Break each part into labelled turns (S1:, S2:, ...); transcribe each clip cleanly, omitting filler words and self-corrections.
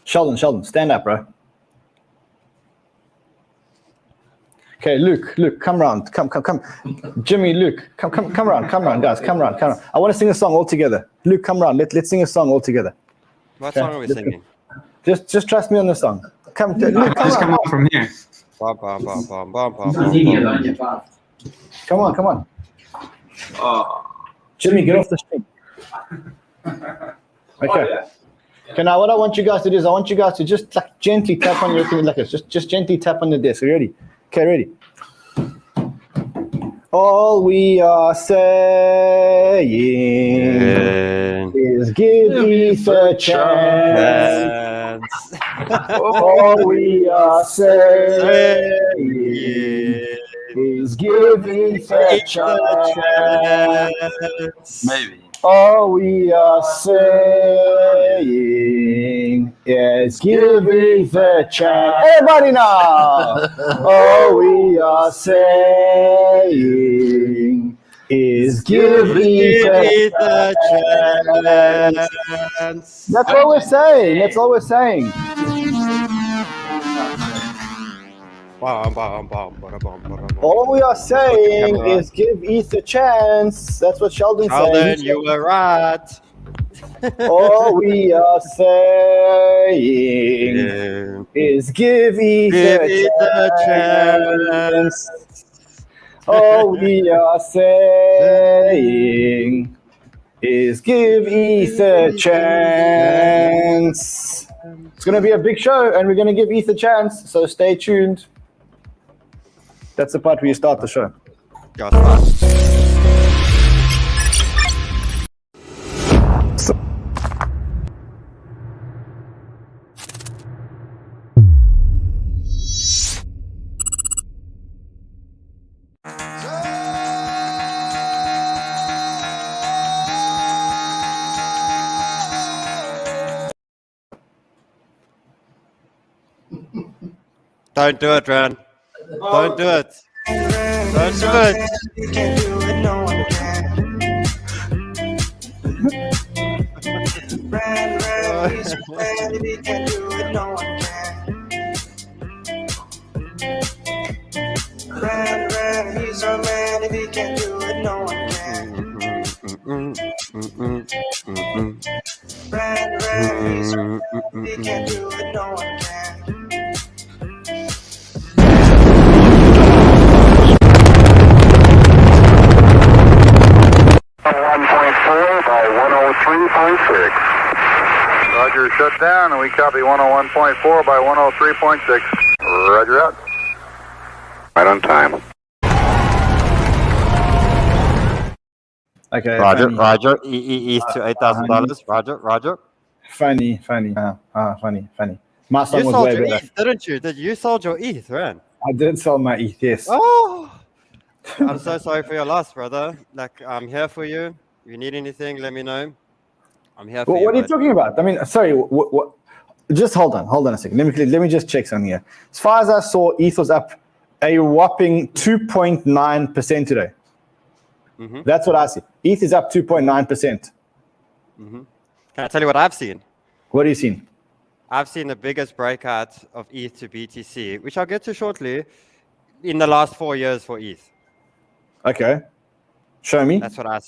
S1: Sheldon, stand up, bro. Okay, Luke, come around. Come. Jimmy, Luke, come around, guys, come around. I want to sing a song all together. Luke, come around. Let's sing a song all together.
S2: What song are we singing?
S1: Just trust me on the song. Luke, come
S3: come on from here.
S1: Come on. Jimmy, get off the stream. Okay. Okay, now what I want you guys to do is I want you guys to just like gently tap on your like this. Just gently tap on the desk. Are you ready? Okay, ready. All we are saying is give ETH a chance. All we are saying is give ETH a chance.
S3: Maybe.
S1: All we are saying is give ETH a chance. Everybody now! All we are saying is give ETH a chance. That's all we're saying. All we are saying is give ETH a chance. That's what Sheldon's saying.
S2: Sheldon, you were right.
S1: All we are saying is give ETH a chance. All we are saying is give ETH a chance. It's going to be a big show, and we're going to give ETH a chance, so stay tuned. That's the part where you start the show.
S2: Don't do it, Ran. Don't do it. Don't do it.
S4: You can't do it, no one can. Ran, he's mad. If he can't do it, no one can. Ran, he's so mad. If he can't do it, no one can. Ran, he's so mad. If he can't do it, no one can.
S5: 1.4 by 103.6. Roger, shut down, and we copy 101.4 by 103.6. Roger out. Right on time.
S1: Okay.
S2: Roger. ETH to $8,000. Roger.
S1: Funny. My song was way better.
S2: ETH, didn't you? You sold your ETH, Ran.
S1: I did sell my ETH, yes.
S2: Oh, I'm so sorry for your loss, brother. Like, I'm here for you. If you need anything, let me know. I'm here for you.
S1: What are you talking about? I mean, sorry. What? Just hold on a second. Let me just check something here. As far as I saw, ETH was up a whopping 2.9% today. Mm-hmm. That's what I see. ETH is up 2.9%.
S2: Mm-hmm. Can I tell you what I've seen?
S1: What have you seen?
S2: I've seen the biggest breakout of ETH to BTC, which I'll get to shortly, in the last 4 years for ETH.
S1: Okay. Show me.
S2: That's what I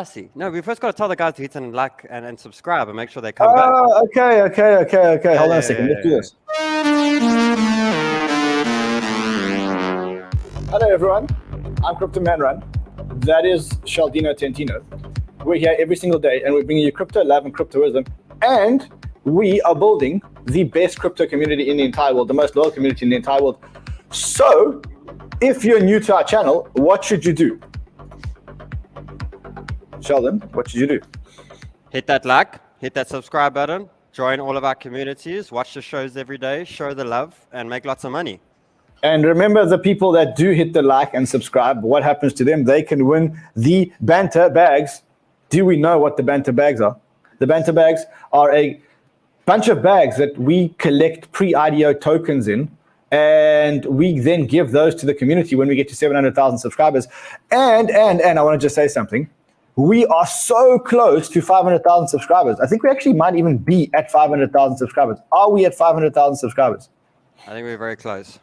S2: see. No, we first got to tell the guys to hit and like and subscribe and make sure they come back.
S1: Okay. Hold on a second. Let's do this. Hello, everyone. I'm Crypto Man Run. That is Sheldino Tentino. We're here every single day, and we're bringing you crypto love and crypto wisdom. And we are building the best crypto community in the entire world, the most loyal community in the entire world. So, if you're new to our channel, what should you do? Sheldon, what should you do?
S2: Hit that like, hit that subscribe button, join all of our communities, watch the shows every day, show the love, and make lots of money.
S1: And remember, the people that do hit the like and subscribe, what happens to them? They can win the Banter Bags. Do we know what the Banter Bags are? The Banter Bags are a bunch of bags that we collect pre-IDO tokens in, and we then give those to the community when we get to 700,000 subscribers. And I want to just say something. We are so close to 500,000 subscribers. I think we actually might even be at 500,000 subscribers. Are we at 500,000 subscribers?
S2: I think we're very close.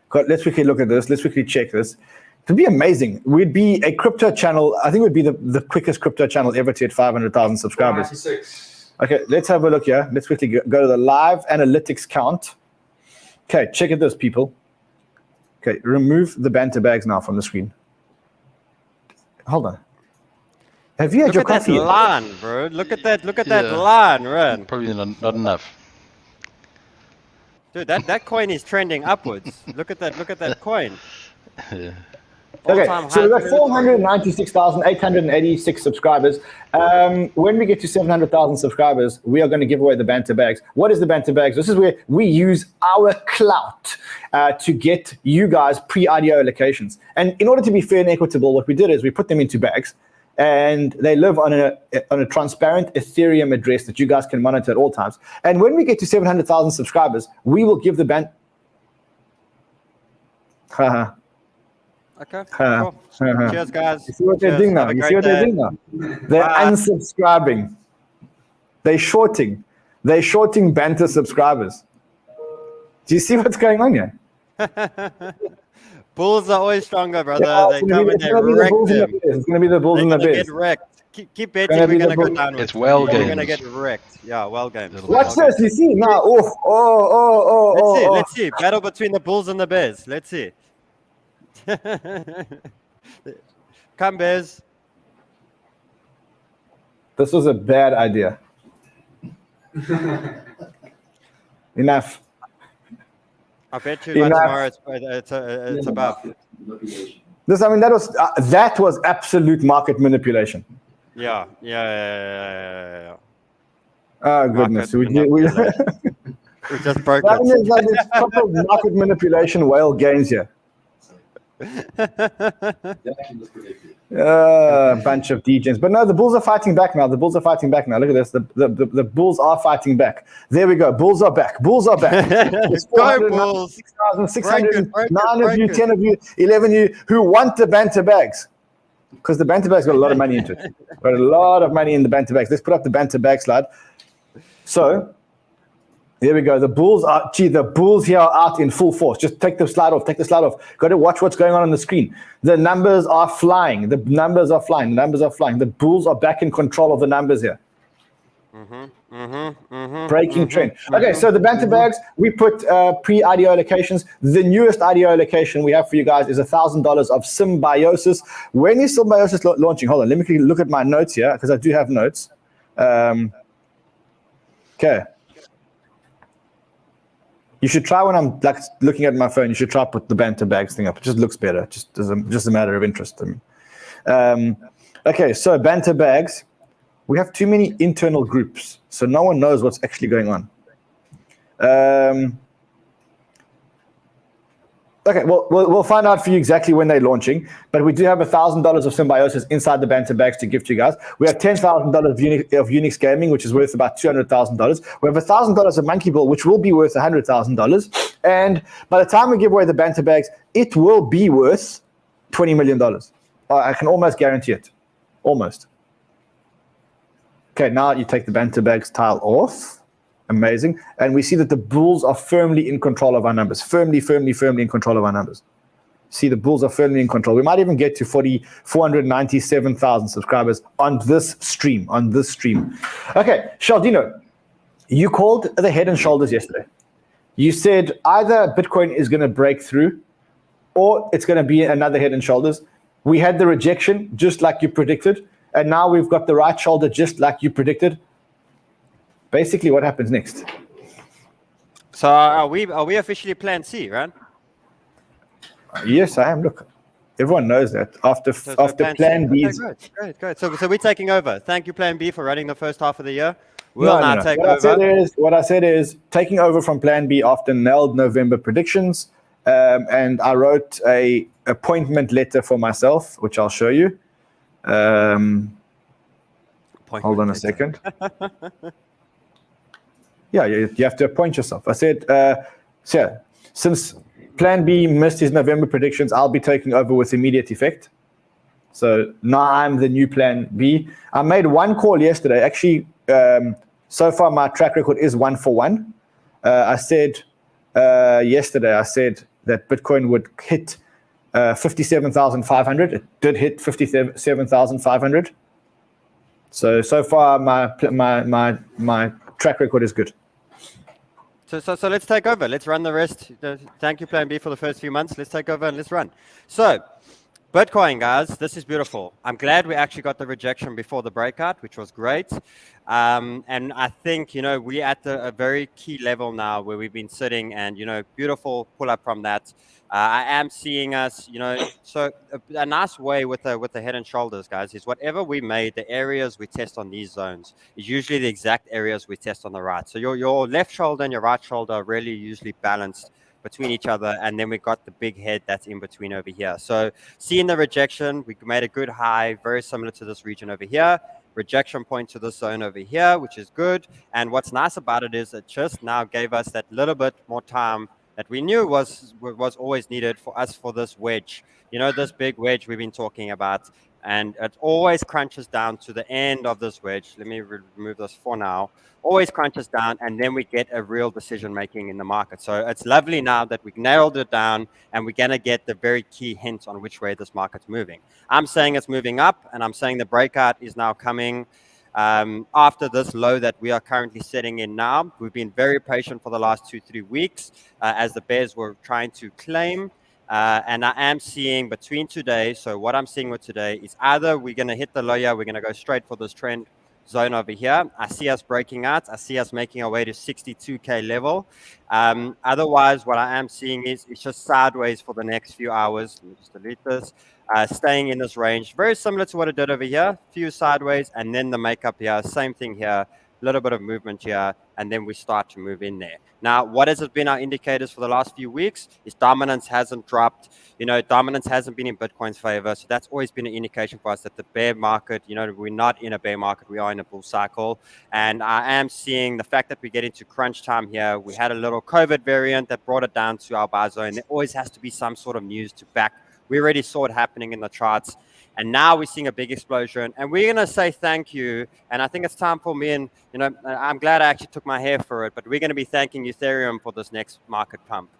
S1: God, let's quickly look at this. Let's quickly check this. It'd be amazing. We'd be a crypto channel. I think we'd be the quickest crypto channel ever to hit 500,000 subscribers.
S3: 96.
S1: Okay, let's have a look here. Let's quickly go to the live analytics count. Okay, check at this, people. Okay, remove the banter bags now from the screen. Hold on. Have you had
S2: Look
S1: your
S2: at that
S1: coffee yet?
S2: line, bro. Look at that
S6: Yeah.
S2: line, Ren.
S6: Probably not enough.
S2: Dude, that coin is trending upwards. Look at that coin.
S6: Yeah.
S1: Okay,
S2: All-time
S1: so we've
S2: high
S1: got 496,886 subscribers. When we get to 700,000 subscribers, we are going to give away the banter bags. What is the banter bags? This is where we use our clout to get you guys pre-IDO allocations. And in order to be fair and equitable, what we did is we put them into bags, and they live on a transparent Ethereum address that you guys can monitor at all times. And when we get to 700,000 subscribers, we will give the banter.
S2: Okay, cool. Cheers, guys.
S1: You see what they're
S2: Cheers.
S1: doing now?
S2: Have a
S1: You
S2: great
S1: see what they're
S2: day.
S1: doing now? They're
S2: Bye.
S1: unsubscribing. They're shorting. They're shorting banter subscribers. Do you see what's going on here?
S2: Bulls are always stronger, brother.
S1: Yeah,
S2: They come and they wreck them.
S1: It's going to be the Bulls
S2: They're
S1: and the
S2: gonna
S1: Bears.
S2: get wrecked. Keep betting
S1: Gonna be
S2: we're
S1: the
S2: gonna go
S1: Bulls.
S2: downwards.
S6: It's well
S2: We're gonna
S6: games.
S2: get wrecked. Yeah, well games.
S1: Watch this. You see now.
S2: Let's see. Battle between the Bulls and the Bears. Let's see. Come, Bears.
S1: This was a bad idea. Enough.
S2: I bet you by
S1: Enough.
S2: tomorrow it's above.
S1: That was absolute market manipulation.
S2: Yeah.
S1: Oh goodness,
S2: Market
S1: we
S2: manipulation. We just broke
S1: that
S2: it.
S1: is like it's proper market manipulation whale games here. Bunch of degens. But no, the Bulls are fighting back now. Look at this. The Bulls are fighting back. There we go. Bulls are back.
S2: Go, Bulls.
S1: 6,609 of you, 10 of you, 11 of you who want the banter bags. Because the banter bags got a lot of money into it. Got a lot of money in the banter bags. Let's put up the banter bag slide. So, there we go. The Bulls here are out in full force. Just take the slide off. Got to watch what's going on the screen. The numbers are flying. The Bulls are back in control of the numbers here. Breaking trend. Okay, so the banter bags, we put pre-IDO allocations. The newest IDO allocation we have for you guys is $1,000 of Symbiosis. When is Symbiosis launching? Hold on, let me look at my notes here, because I do have notes. Okay. You should try when I'm like looking at my phone. You should try put the banter bags thing up. It just looks better. Just a matter of interest to me. Okay, so banter bags. We have too many internal groups, so no one knows what's actually going on. Okay, well, we'll find out for you exactly when they're launching, but we do have $1,000 of Symbiosis inside the banter bags to give to you guys. We have $10,000 of Unix Gaming, which is worth about $200,000. We have $1,000 of MonkeyBall, which will be worth $100,000. And by the time we give away the banter bags, it will be worth $20 million. I can almost guarantee it. Almost. Okay, now you take the banter bags tile off. Amazing. And we see that the Bulls are firmly in control of our numbers. Firmly in control of our numbers. See, the Bulls are firmly in control. We might even get to 497,000 subscribers on this stream. Okay, Shaldino, you called the head and shoulders yesterday. You said either Bitcoin is going to break through or it's going to be another head and shoulders. We had the rejection, just like you predicted. And now we've got the right shoulder, just like you predicted. Basically, what happens next?
S2: So are we officially Plan C, right?
S1: Yes, I am. Look, everyone knows that. After Plan B.
S2: Okay, great. So we're taking over. Thank you, Plan B, for running the first half of the year. We'll now take over.
S1: What I said is taking over from Plan B after nailed November predictions. And I wrote a appointment letter for myself, which I'll show you. Hold on a second. Yeah, you have to appoint yourself. I said, since Plan B missed his November predictions, I'll be taking over with immediate effect. So now I'm the new plan B. I made one call yesterday. Actually, so far my track record is 1 for 1. I said yesterday, I said that Bitcoin would hit 57,500. It did hit 57,500. So far my track record is good.
S2: So let's take over. Let's run the rest. Thank you, Plan B, for the first few months. Let's take over and let's run. So, Bitcoin, guys, this is beautiful. I'm glad we actually got the rejection before the breakout, which was great. And I think, we're at a very key level now where we've been sitting and, beautiful pull up from that. I am seeing us, so a nice way with the head and shoulders, guys, is whatever we made, the areas we test on these zones is usually the exact areas we test on the right. So your left shoulder and your right shoulder are really usually balanced between each other, and then we got the big head that's in between over here. So seeing the rejection, we made a good high, very similar to this region over here. Rejection point to this zone over here, which is good. And what's nice about it is it just now gave us that little bit more time that we knew was always needed for us for this wedge. This big wedge we've been talking about. And it always crunches down to the end of this wedge. Let me remove this for now. Always crunches down, and then we get a real decision making in the market. So it's lovely now that we've nailed it down, and we're going to get the very key hint on which way this market's moving. I'm saying it's moving up, and I'm saying the breakout is now coming after this low that we are currently sitting in now. We've been very patient for the last 2-3 weeks as the bears were trying to claim. And I am seeing between today, so what I'm seeing with today is either we're going to hit the low here, we're going to go straight for this trend zone over here. I see us breaking out. I see us making our way to 62K level. Otherwise, what I am seeing is it's just sideways for the next few hours. Let me just delete this. Staying in this range, very similar to what it did over here. Few sideways, and then the makeup here. Same thing here. A little bit of movement here, and then we start to move in there. Now, what has been our indicators for the last few weeks is dominance hasn't dropped. Dominance hasn't been in Bitcoin's favor. So that's always been an indication for us that the bear market, we're not in a bear market. We are in a bull cycle. And I am seeing the fact that we get into crunch time here. We had a little COVID variant that brought it down to our buy zone. There always has to be some sort of news to back. We already saw it happening in the charts. And now we're seeing a big explosion, and we're going to say thank you. And I think it's time for me, and I'm glad I actually took my hair for it, but we're going to be thanking Ethereum for this next market pump.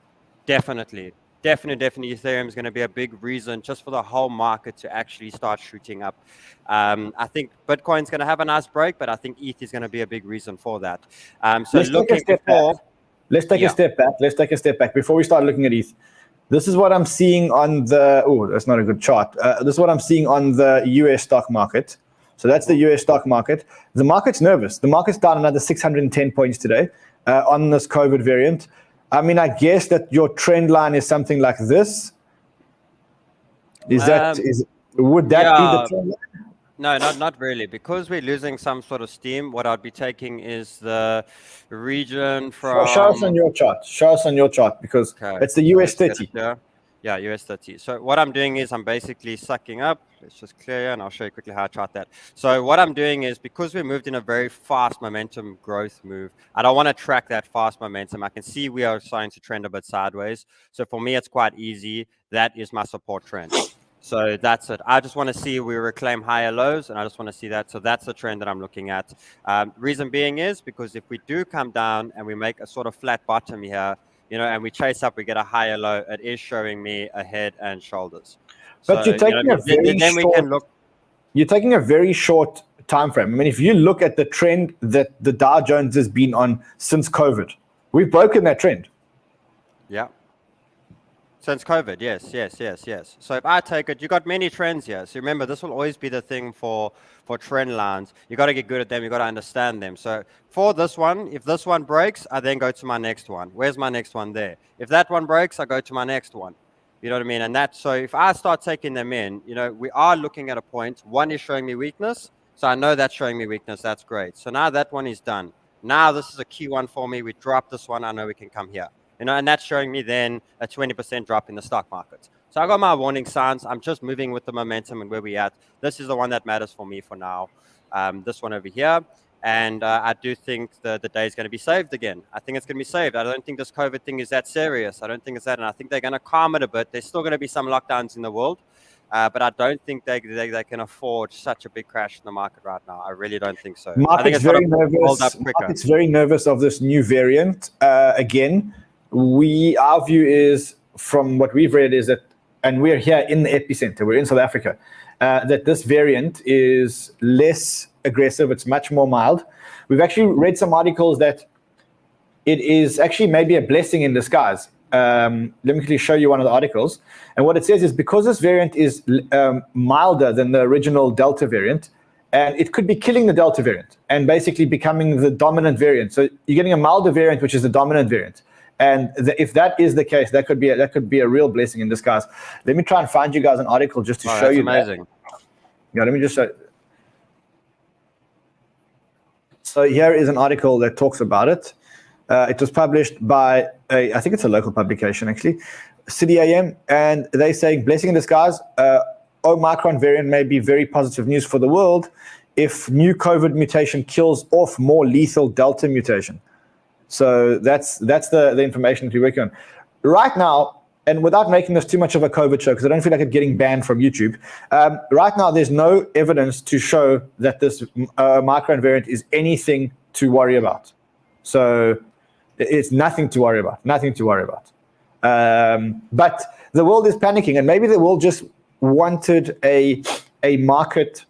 S2: Definitely Ethereum is going to be a big reason just for the whole market to actually start shooting up. I think Bitcoin's going to have a nice break, but I think ETH is going to be a big reason for that. So looking before,
S1: let's take a step back. Let's take a step back before we start looking at ETH. This is what I'm seeing on the, that's not a good chart. This is what I'm seeing on the US stock market. So that's the US stock market. The market's nervous. The market's down another 610 points today on this COVID variant. I mean, I guess that your trend line is something like this. Would that be the trend line?
S2: No, not really. Because we're losing some sort of steam, what I'd be taking is the region from...
S1: Show us on your chart. Show us on your chart, because it's the US 30.
S2: Yeah, US 30. So what I'm doing is I'm basically sucking up. Let's just clear, and I'll show you quickly how I chart that. So what I'm doing is, because we moved in a very fast momentum growth move, I don't want to track that fast momentum. I can see we are starting to trend a bit sideways. So for me, it's quite easy. That is my support trend. So that's it. I just want to see we reclaim higher lows, and I just want to see that. So that's the trend that I'm looking at. Reason being is because if we do come down and we make a sort of flat bottom here, and we chase up, we get a higher low. It is showing me a head and shoulders.
S1: But you're taking You're taking a very short time frame. I mean, if you look at the trend that the Dow Jones has been on since COVID, we've broken that trend.
S2: Yeah. Since COVID, yes. So if I take it, you got many trends here. So remember, this will always be the thing for trend lines. You got to get good at them. You got to understand them. So for this one, if this one breaks, I then go to my next one. Where's my next one? There. If that one breaks, I go to my next one. You know what I mean? And so if I start taking them in, we are looking at a point. One is showing me weakness. So I know that's showing me weakness. That's great. So now that one is done. Now this is a key one for me. We drop this one. I know we can come here. And that's showing me then a 20% drop in the stock market. So I got my warning signs. I'm just moving with the momentum and where we're at. This is the one that matters for me for now. This one over here. And I do think the day is going to be saved again. I think it's going to be saved. I don't think this COVID thing is that serious. I don't think it's that. And I think they're going to calm it a bit. There's still going to be some lockdowns in the world. but I don't think they can afford such a big crash in the market right now. I really don't think so. I think
S1: Market's
S2: it's
S1: very
S2: going to hold up
S1: nervous.
S2: quicker.
S1: Market's very nervous of this new variant. Again, our view is, from what we've read, is that, and we're here in the epicenter, we're in South Africa, that this variant is less aggressive, it's much more mild. We've actually read some articles that it is actually maybe a blessing in disguise. Let me quickly show you one of the articles. And what it says is, because this variant is milder than the original Delta variant, and it could be killing the Delta variant and basically becoming the dominant variant. So you're getting a milder variant, which is the dominant variant. And if that is the case, that could be a real blessing in disguise. Let me try and find you guys an article just to show you
S2: amazing.
S1: that. Yeah, let me just show. So here is an article that talks about it. It was published by I think it's a local publication actually, City AM, and they say, blessing in disguise, Omicron variant may be very positive news for the world if new COVID mutation kills off more lethal Delta mutation. So that's the information that we're working on. Right now, and without making this too much of a COVID show, because I don't feel like it's getting banned from YouTube, right now there's no evidence to show that this Omicron variant is anything to worry about. So it's nothing to worry about, but the world is panicking, and maybe the world just wanted a market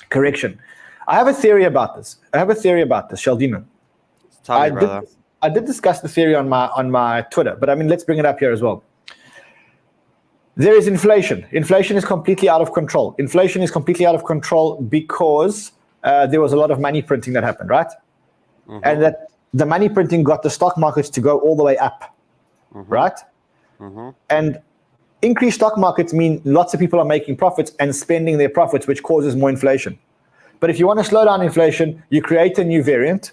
S1: correction. I have a theory about this, Sheldino.
S2: Tell me, brother.
S1: I did discuss the theory on my Twitter, but I mean, let's bring it up here as well. There is inflation. Inflation is completely out of control. Inflation is completely out of control because there was a lot of money printing that happened, right? Mm-hmm. And that the money printing got the stock markets to go all the way up, right? Mm-hmm. And increased stock markets mean lots of people are making profits and spending their profits, which causes more inflation. But if you want to slow down inflation, you create a new variant,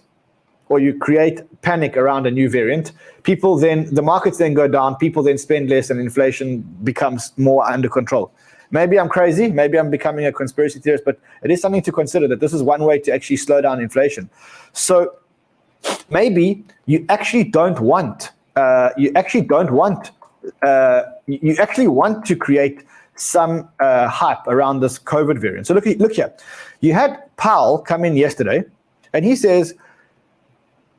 S1: or you create panic around a new variant. The markets then go down, people then spend less, and inflation becomes more under control. Maybe I'm crazy, maybe I'm becoming a conspiracy theorist, but it is something to consider, that this is one way to actually slow down inflation. So maybe you actually want to create some hype around this COVID variant. So look here. You had Powell come in yesterday, and he says,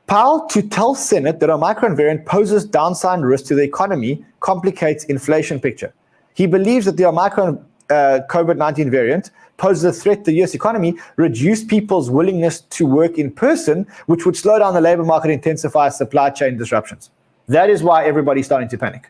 S1: Powell to tell Senate that Omicron variant poses downside risk to the economy, complicates inflation picture. He believes that the Omicron COVID-19 variant poses a threat to the US economy, reduce people's willingness to work in person, which would slow down the labor market, intensify supply chain disruptions. That is why everybody's starting to panic.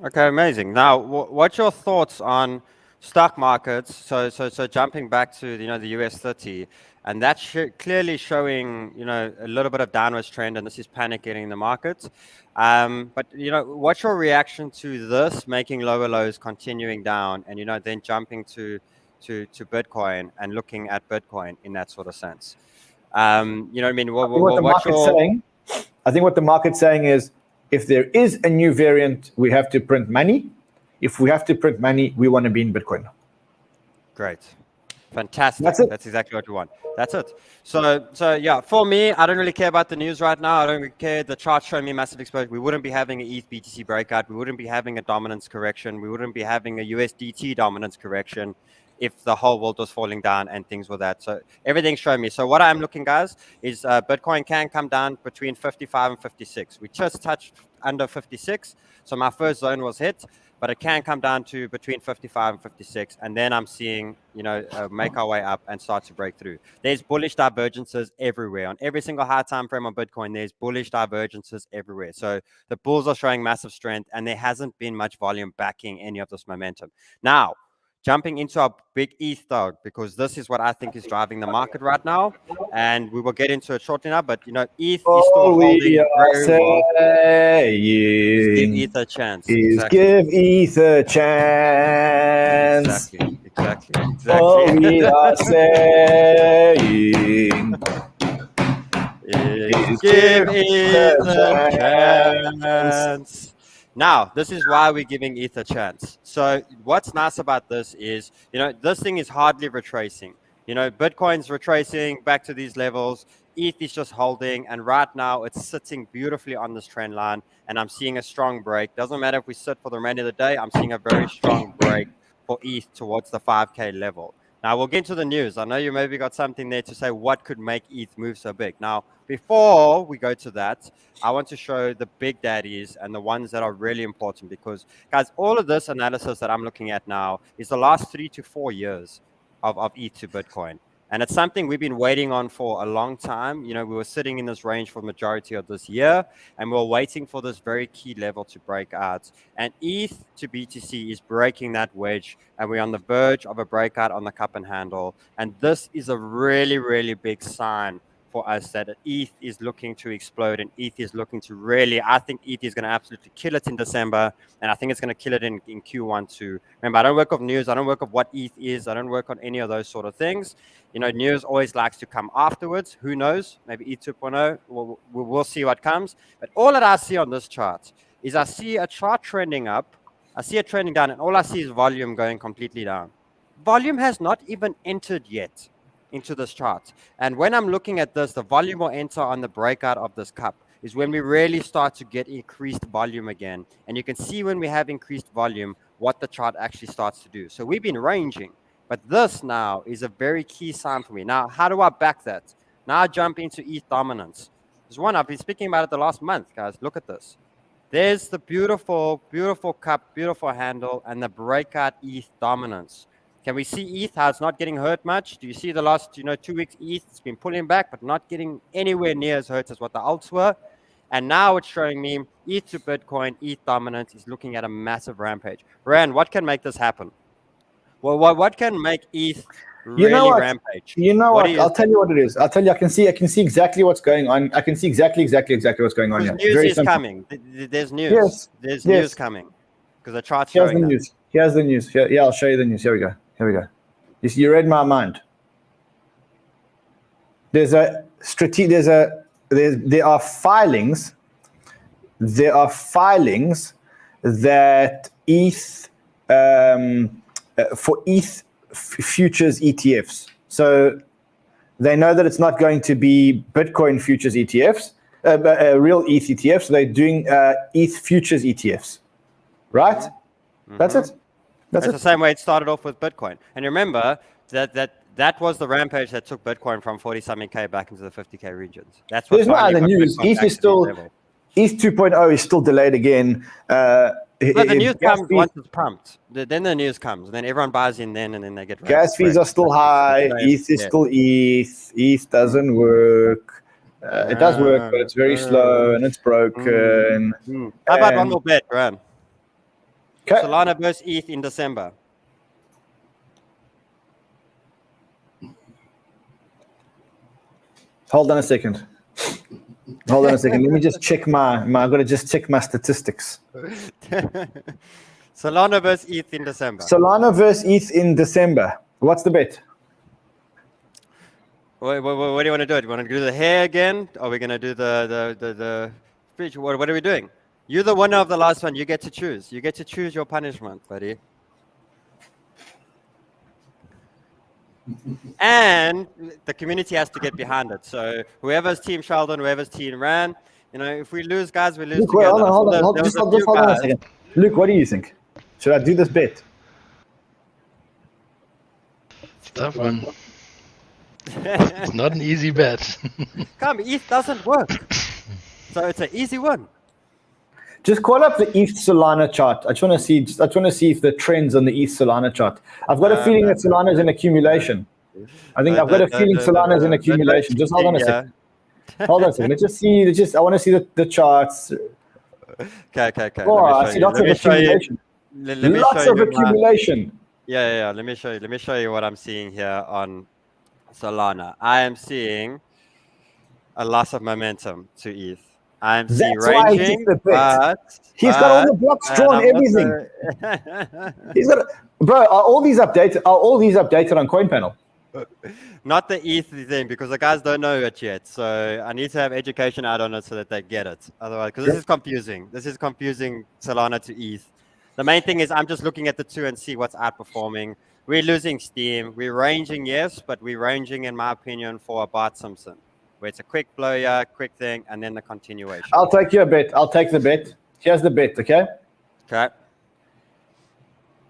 S2: Okay, amazing. Now, what's your thoughts on stock markets? So jumping back to the US 30, and that's clearly showing a little bit of downwards trend, and this is panic getting in the markets. But what's your reaction to this making lower lows, continuing down, and then jumping to Bitcoin and looking at Bitcoin in that sort of sense? I think
S1: what the market's saying is, if there is a new variant, we have to print money. If we have to print money, we want to be in Bitcoin.
S2: Great. Fantastic.
S1: That's it.
S2: That's exactly what we want. That's it. So yeah, for me, I don't really care about the news right now. I don't really care. The chart's showing me massive exposure. We wouldn't be having an ETH BTC breakout. We wouldn't be having a dominance correction. We wouldn't be having a USDT dominance correction if the whole world was falling down and things were that. So everything's showing me. So what I'm looking, guys, is Bitcoin can come down between 55 and 56. We just touched under 56. So my first zone was hit, but it can come down to between 55 and 56. And then I'm seeing, make our way up and start to break through. There's bullish divergences everywhere. On every single high time frame on Bitcoin, there's bullish divergences everywhere. So the bulls are showing massive strength, and there hasn't been much volume backing any of this momentum. Now, jumping into our big ETH dog, because this is what I think is driving the market right now, and we will get into it shortly now. But ETH is still holding very well. Give ETH a chance.
S1: Give ETH a chance.
S2: Exactly.
S1: All we are saying is give ETH a chance. Now, this is why we're giving ETH a chance. So what's nice about this is, this thing is hardly retracing. Bitcoin's retracing back to these levels.
S2: ETH is just holding, and right now it's sitting beautifully on this trend line, and I'm seeing a strong break. Doesn't matter if we sit for the remainder of the day, I'm seeing a very strong break for ETH towards the 5K level. Now we'll get into the news. I know you maybe got something there to say what could make ETH move so big. Now, before we go to that, I want to show the big daddies and the ones that are really important, because, guys, all of this analysis that I'm looking at now is the last 3 to 4 years of ETH to Bitcoin. And it's something we've been waiting on for a long time. You know, we were sitting in this range for the majority of this year, and we we're waiting for this very key level to break out. And ETH to BTC is breaking that wedge, and we're on the verge of a breakout on the cup and handle. And this is a really, really big sign for us that ETH is looking to explode, and ETH is looking to really, I think ETH is going to absolutely kill it in December, and I think it's going to kill it in Q1 too. Remember, I don't work on news. I don't work on what ETH is. I don't work on any of those sort of things. You know, news always likes to come afterwards. Who knows? Maybe ETH 2.0. We'll see what comes. But all that I see on this chart is I see a chart trending up. I see it trending down, and all I see is volume going completely down. Volume has not even entered yet into this chart. And when I'm looking at this, the volume will enter on the breakout of this cup is when we really start to get increased volume again. And you can see when we have increased volume, what the chart actually starts to do. So we've been ranging, but this now is a very key sign for me. Now, how do I back that? Now I jump into ETH Dominance. There's one, I've been speaking about it the last month, guys. Look at this. There's the beautiful, beautiful cup, beautiful handle, and the breakout ETH Dominance. Can we see ETH, how it's not getting hurt much? Do you see the last 2 weeks ETH? It's been pulling back, but not getting anywhere near as hurt as what the alts were. And now it's showing me ETH to Bitcoin, ETH Dominance is looking at a massive rampage. Ran, what can make this happen? Well, what can make ETH really rampage?
S1: You know what? I'll tell you what it is. I'll tell you. I can see exactly what's going on. I can see exactly what's going on here.
S2: News is coming. There's news.
S1: Yes.
S2: There's news coming because the chart's
S1: Here's
S2: showing
S1: the news. Here's the news. Yeah, I'll show you the news. Here we go. You read my mind. There are filings. There are filings that ETH for ETH futures ETFs. So they know that it's not going to be Bitcoin futures ETFs, real ETH ETFs. So they're doing ETH futures ETFs, right? Mm-hmm. That's it. That's
S2: the same way it started off with Bitcoin. And remember that was the rampage that took Bitcoin from 40-something K back into the 50K regions. That's what.
S1: There's no other news. ETH is still ETH 2.0 is still delayed again.
S2: But the news comes once it's pumped. Then the news comes, and then everyone buys in then, and then they get
S1: gas fees are still high. ETH is still ETH. ETH doesn't work. It does work, but it's very slow and it's broken.
S2: How about one more bet, Ran?
S1: Okay.
S2: Solana versus ETH in December.
S1: Hold on a second. Let me just check I'm going to just check my statistics.
S2: Solana versus ETH in December.
S1: Solana versus ETH in December. What's the bet?
S2: What do you want to do? Do you want to do the hair again? Or are we going to do the speech? What are we doing? You're the winner of the last one. You get to choose. You get to choose your punishment, buddy. And the community has to get behind it. So whoever's team Sheldon, whoever's team Ran, if we lose, guys, we lose
S1: Luke,
S2: together.
S1: Hold on a second. Luke, what do you think? Should I do this bet?
S3: It's a tough one. It's not an easy bet.
S2: Come, ETH doesn't work. So it's an easy one.
S1: Just call up the ETH Solana chart. I just want to see if the trends on the ETH Solana chart. I've got a feeling that Solana is in accumulation. I've got a feeling Solana is in accumulation. Just hold on a second. Hold on a second. Let's just see. I want to see the charts.
S2: Okay.
S1: Oh, I see lots of accumulation. Lots of accumulation.
S2: Yeah. Let me show you what I'm seeing here on Solana. I am seeing a loss of momentum to ETH. I'm seeing ranging, but
S1: he's got all the blocks drawn, everything. He's got bro. Are all these updated on CoinPanel?
S2: Not the ETH thing, because the guys don't know it yet. So I need to have education out on it so that they get it. Otherwise, because this is confusing. This is confusing Solana to ETH. The main thing is I'm just looking at the two and see what's outperforming. We're losing steam. We're ranging, yes, but we're ranging, in my opinion, for a Bart Simpson. where it's a quick blow, yeah, quick thing, and then the continuation.
S1: I'll take your bet. I'll take the bet. Here's the bet, okay?
S2: Okay.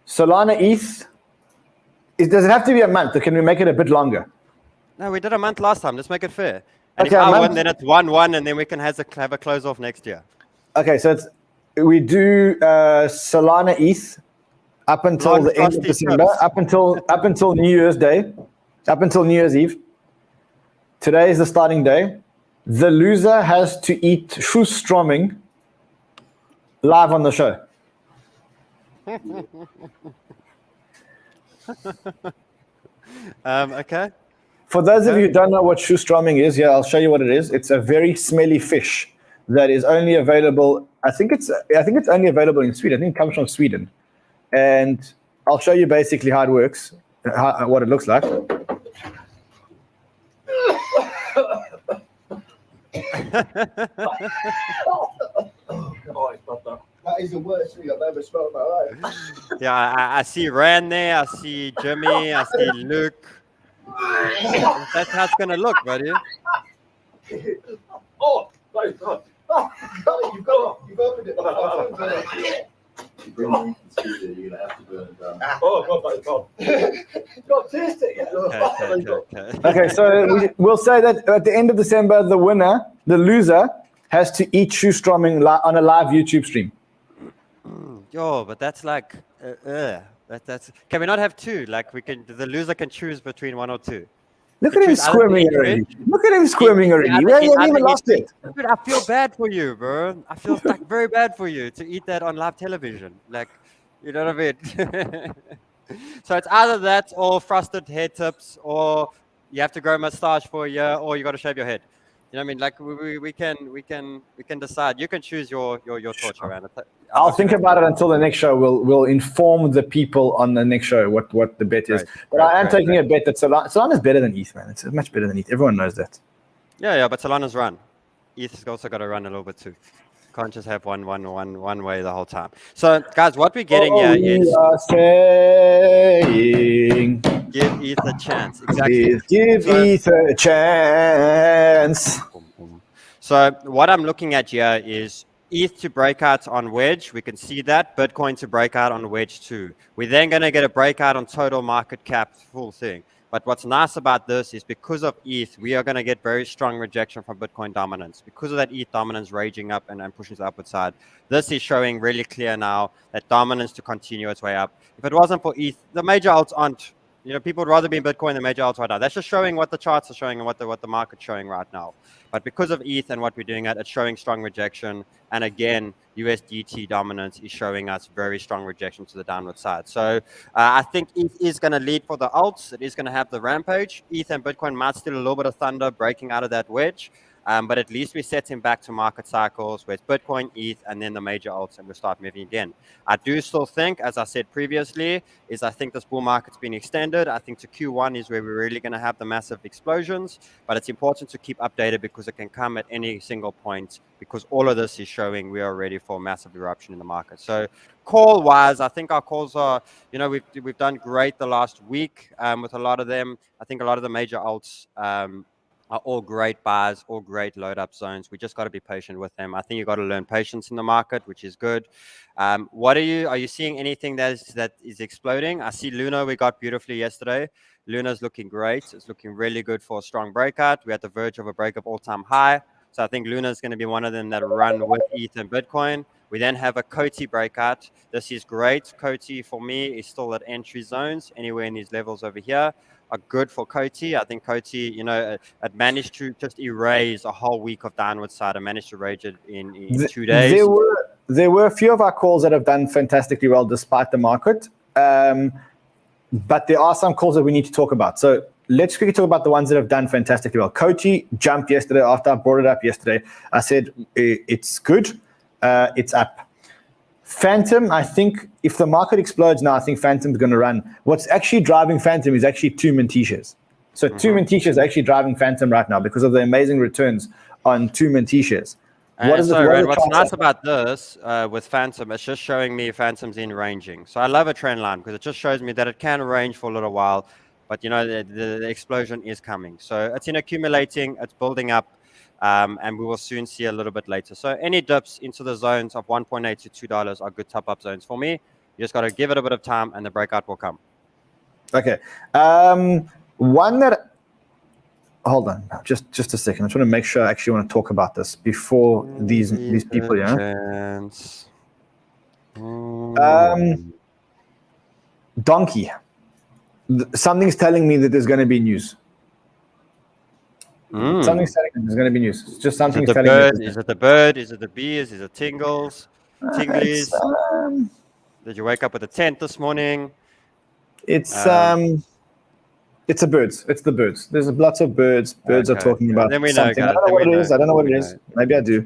S1: Solana ETH. Does it have to be a month, or can we make it a bit longer?
S2: No, we did a month last time. Let's make it fair. And
S1: Okay,
S2: if
S1: a
S2: I
S1: month.
S2: win, then it's 1-1, and then we can have a close off next year.
S1: Okay, so we do Solana ETH up until the end of
S2: Non-frosty
S1: December,
S2: chips.
S1: up until New Year's Day, up until New Year's Eve. Today is the starting day. The loser has to eat shoestroming live on the show.
S2: Okay.
S1: For those of you who don't know what shoestroming is, yeah, I'll show you what it is. It's a very smelly fish that is only available. I think it's only available in Sweden. I think it comes from Sweden, and I'll show you basically how it works, what it looks like. That is the worst thing I've ever smelled in my life.
S2: Yeah, I see Rand there. I see Jimmy. I see Luke. That's how it's gonna look, buddy.
S1: Oh my God! Oh, you've opened it. Oh God! God, taste it. Okay, so we'll say that at the end of December, the loser, has to eat shoestroming on a live YouTube stream.
S2: Yo, but that's like, that's. Can we not have two? Like the loser can choose between one or two.
S1: Look at him squirming already. Look at him squirming already. We haven't even lost it.
S2: Dude, I feel bad for you, bro. I feel like very bad for you to eat that on live television. Like, you know what I mean? So it's either that or frosted hair tips, or you have to grow a mustache for a year, or you got to shave your head. You know what I mean? Like we can decide. You can choose your torch around it.
S1: I'll think about it until the next show. We'll inform the people on the next show what the bet is. But I am taking a bet that Solana is better than ETH, man. It's much better than ETH. Everyone knows that.
S2: Yeah, but Solana's run. ETH's also got to run a little bit too. Can't just have one way the whole time. So, guys, what we're getting here is give ETH a chance. Exactly.
S1: Give ETH a chance.
S2: So, what I'm looking at here is ETH to break out on wedge. We can see that. Bitcoin to break out on wedge too. We're then going to get a breakout on total market cap, full thing. But what's nice about this is because of ETH, we are going to get very strong rejection from Bitcoin dominance. Because of that ETH dominance raging up and pushing to the upward side, this is showing really clear now that dominance to continue its way up. If it wasn't for ETH, the major alts aren't. You know, people would rather be in Bitcoin than major alts right now. That's just showing what the charts are showing and what the market's showing right now. But because of ETH and what we're doing, it's showing strong rejection. And again, USDT dominance is showing us very strong rejection to the downward side. So I think ETH is going to lead for the alts. It is going to have the rampage. ETH and Bitcoin might steal a little bit of thunder breaking out of that wedge. But at least we set him back to market cycles where it's Bitcoin, ETH, and then the major alts, and we'll start moving again. I do still think, as I said previously, I think this bull market's been extended. I think to Q1 is where we're really going to have the massive explosions, but it's important to keep updated because it can come at any single point, because all of this is showing we are ready for a massive eruption in the market. So call-wise, I think our calls are, you know, we've done great the last week with a lot of them. I think a lot of the major alts are all great buys, all great load up zones. We just got to be patient with them. I think you got to learn patience in the market, which is good. Are you seeing anything that is exploding? I see Luna, we got beautifully yesterday. Luna's looking great. It's looking really good for a strong breakout. We're at the verge of a breakup all-time high. So I think Luna is going to be one of them that run with ETH and Bitcoin. We then have a Coti breakout. This is great. Coti for me is still at entry zones, anywhere in these levels over here are good for Coti. I think Coti, you know, it managed to just erase a whole week of downward side. I managed to rage it in 2 days.
S1: There were a few of our calls that have done fantastically well despite the market. But there are some calls that we need to talk about. So let's quickly talk about the ones that have done fantastically well. Coti jumped yesterday after I brought it up yesterday. I said, it's good. It's up. Fantom, I think if the market explodes now, I think Fantom's going to run. What's actually driving Fantom is actually two Mintishas. So two Mintishas are actually driving Fantom right now because of the amazing returns on two Mintishas.
S2: What's nice about this with Fantom, it's just showing me Fantom's in ranging. So I love a trend line because it just shows me that it can range for a little while. But the explosion is coming. So it's in accumulating, it's building up, and we will soon see a little bit later. So any dips into the zones of $1.8 to $2 are good top-up zones for me. You just got to give it a bit of time, and the breakout will come.
S1: Okay. One that. Hold on, just a second. I just want to make sure I actually want to talk about this before these people. Yeah. Donkey. Something's telling me that there's going to be news. Something's telling me there's going to be news. It's just something's telling me.
S2: Is it the bird? Is it the bees? Is it tingles? Tinglies? Did you wake up with a tent this morning?
S1: It's the birds. It's the birds. There's lots of birds. Birds are talking about something. I don't know what it is. I don't know what it is. Maybe I do.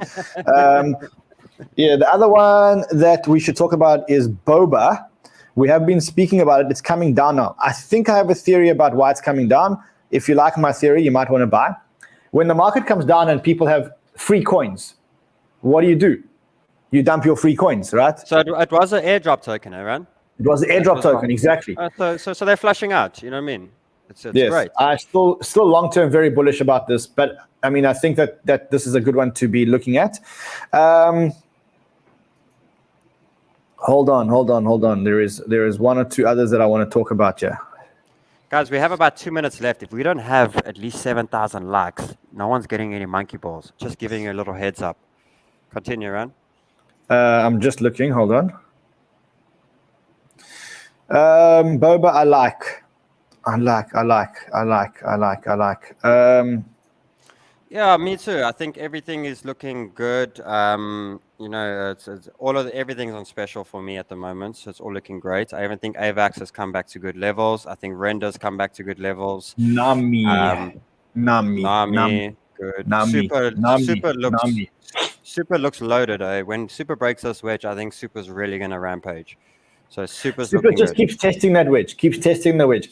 S1: Yeah, the other one that we should talk about is Boba. We have been speaking about it. It's coming down now. I think I have a theory about why it's coming down. If you like my theory, you might want to buy. When the market comes down and people have free coins, what do? You dump your free coins, right?
S2: So it was an airdrop token, right?
S1: It was the airdrop token, exactly.
S2: So they're flashing out. You know what I mean? It's
S1: yes,
S2: great.
S1: I'm still long-term very bullish about this, but I mean, I think that this is a good one to be looking at. Hold on. There is one or two others that I want to talk about here.
S2: Guys, we have about 2 minutes left. If we don't have at least 7,000 likes, no one's getting any monkey balls. Just giving you a little heads up. Continue, Ran.
S1: I'm just looking. Hold on. Boba, I like.
S2: Yeah, me too. I think everything is looking good. It's everything's on special for me at the moment, so it's all looking great. I even think AVAX has come back to good levels. I think Render's come back to good levels.
S1: Nami,
S2: good.
S1: Nami.
S2: Super looks loaded. When Super breaks this wedge, I think Super's really gonna rampage. So Super just
S1: keeps testing that wedge. Keeps testing the wedge.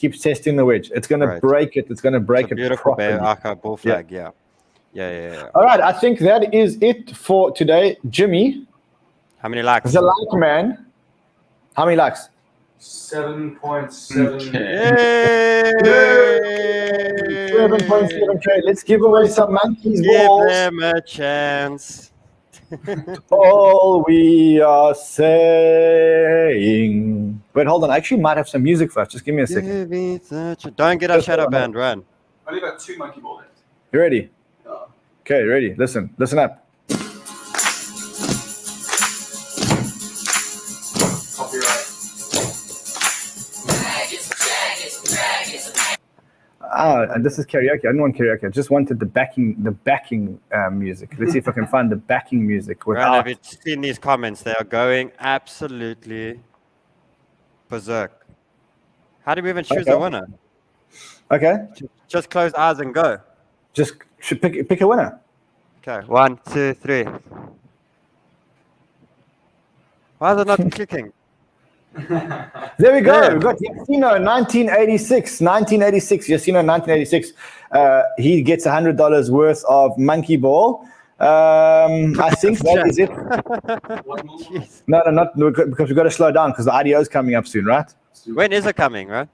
S1: It's gonna break it. It's gonna break it.
S2: Beautiful bear bull flag. Yeah.
S1: All right, I think that is it for today. Jimmy,
S2: how many likes?
S1: The like man. How many likes?
S6: 7.7K.
S1: 7.7K. Let's give away some monkeys.
S2: Give them a chance.
S1: All we are saying. Wait, hold on. I actually might have some music first. Just give me a second.
S2: Don't get our shadow band, Run.
S6: Only got 2 monkey ball left.
S1: You ready? Okay, ready. Listen up.
S6: Copyright.
S1: And this is karaoke. I didn't want karaoke. I just wanted the backing music. Let's see if I can find the backing music.
S2: Run, have you seen these comments? They are going absolutely berserk. How do we even choose a winner?
S1: Okay.
S2: Just close eyes and go.
S1: Just pick a winner.
S2: Okay, 1, 2, 3. Why is it not clicking?
S1: There we go. Yeah. We've got Yasino 1986. Yasino 1986. He gets $100 worth of monkey ball. I think that is it. No, not because we've got to slow down because the IDO is coming up soon, right?
S2: When is it coming, right?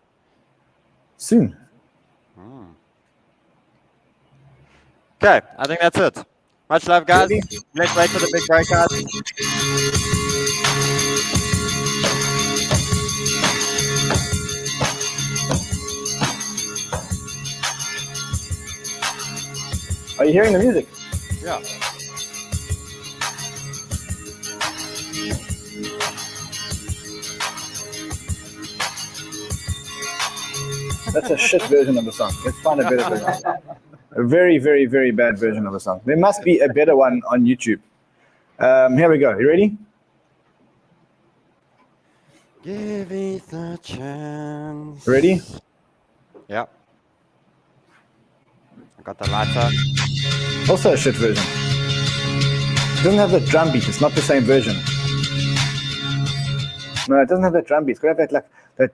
S1: Soon.
S2: Okay, I think that's it. Much love, guys. Let's wait for the big breakout.
S1: Are you hearing the music?
S2: Yeah.
S1: That's a shit version of the song. Let's find a better version. A very, very, very bad version of the song. There must be a better one on YouTube. Here we go. You ready?
S2: Give it a chance.
S1: Ready?
S2: Yeah. I got the lighter.
S1: Also a shit version. It doesn't have the drum beat. It's not the same version. No, it doesn't have that drum beat. It's got to have that that.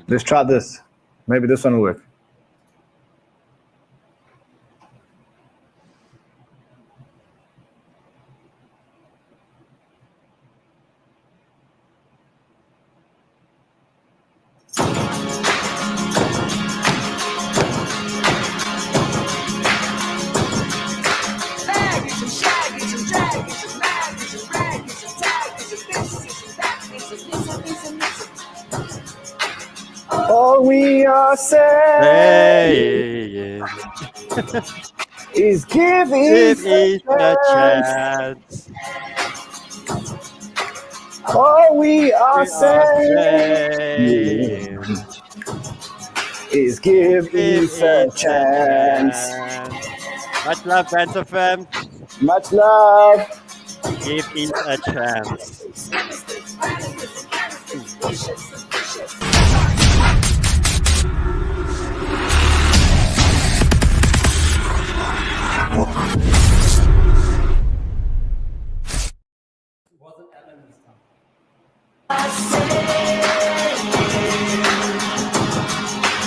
S1: Let's try this. Maybe this one will work. are saying is give
S2: Give
S1: ETH
S2: ETH a chance.
S1: All we are
S2: We are
S1: saying
S2: saying
S1: is give
S2: give
S1: ETH a chance.
S2: Much love, Banter fam.
S1: Much love.
S2: Give ETH a chance.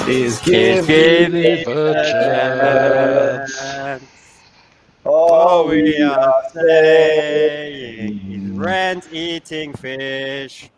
S1: Is
S2: Give
S1: give
S2: ETH
S3: a
S2: chance.
S1: all
S2: All we are saying is rent eating fish.